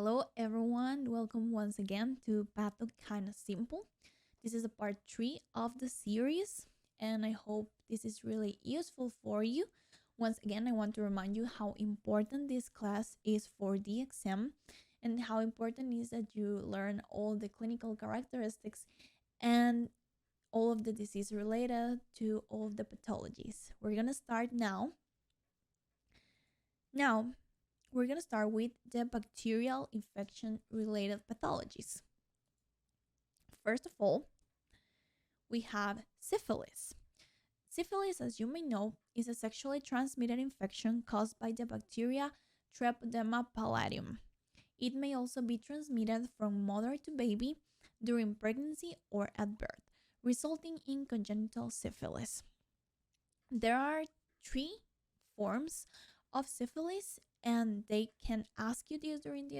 Hello, everyone. Welcome once again to Patho Kinda Simple. This is a part three of the series, and I hope this is really useful for you. Once again, I want to remind you how important this class is for the exam and how important it is that you learn all the clinical characteristics and all of the disease related to all of the pathologies. We're gonna start now. Now, we're going to start with the bacterial infection related pathologies. First of all, we have syphilis. Syphilis, as you may know, is a sexually transmitted infection caused by the bacteria Treponema palladium. It may also be transmitted from mother to baby during pregnancy or at birth, resulting in congenital syphilis. There are three forms of syphilis, and they can ask you this during the